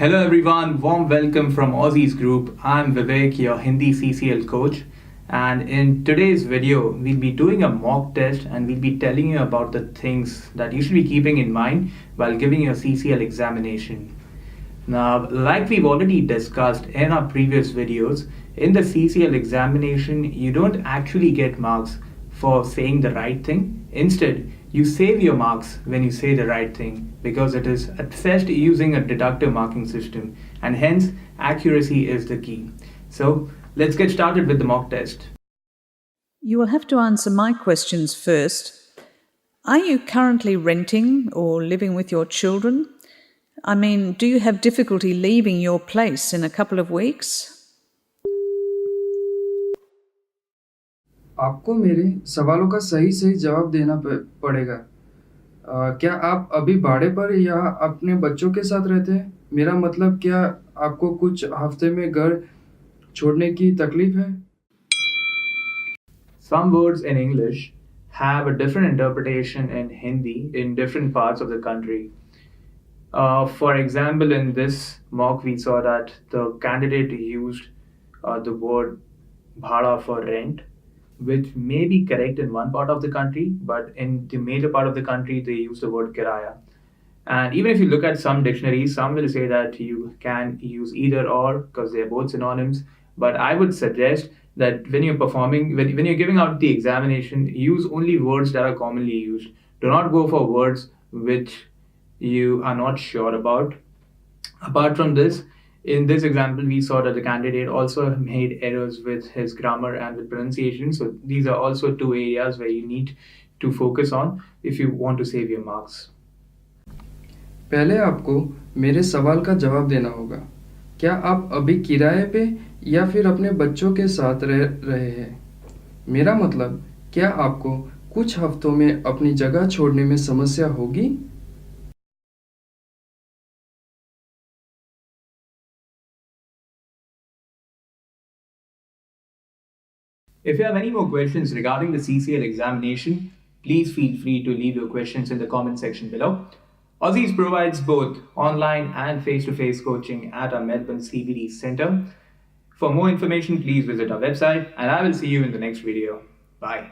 Hello everyone, warm welcome from Aussie's group. I'm Vivek, your Hindi CCL coach. And in today's video, we'll be doing a mock test and we'll be telling you about the things that you should be keeping in mind while giving your CCL examination. Now, like we've already discussed in our previous videos, in the CCL examination, you don't actually get marks for saying the right thing. Instead, you save your marks when you say the right thing because it is assessed using a deductive marking system, and hence accuracy is the key. So, let's get started with the mock test. You will have to answer my questions first. Are you currently renting or living with your children? I mean, do you have difficulty leaving your place in a couple of weeks? आपको मेरे सवालों का सही सही जवाब देना पड़ेगा। क्या आप अभी भाड़े पर या अपने बच्चों के साथ रहते हैं? मेरा मतलब क्या आपको कुछ हफ्ते में घर छोड़ने की तकलीफ है? Some words in English have a different interpretation in Hindi in different parts of the country. For example, in this mock, we saw that the candidate used the word bhada for rent, which may be correct in one part of the country, but in the major part of the country, they use the word kiraya. And even if you look at some dictionaries, some will say that you can use either or because they're both synonyms. But I would suggest that when you're performing, when you're giving out the examination, use only words that are commonly used. Do not go for words which you are not sure about. Apart from this, in this example, we saw that the candidate also made errors with his grammar and with pronunciation. So these are also two areas where you need to focus on if you want to save your marks. पहले आपको मेरे सवाल का जवाब देना होगा। क्या आप अभी किराए पे या फिर अपने बच्चों के साथ रह रहे हैं? मेरा मतलब क्या आपको कुछ हफ्तों में अपनी जगह छोड़ने में समस्या होगी? If you have any more questions regarding the CCL examination, please feel free to leave your questions in the comment section below. Aussies provides both online and face-to-face coaching at our Melbourne CBD Centre. For more information, please visit our website, and I will see you in the next video. Bye.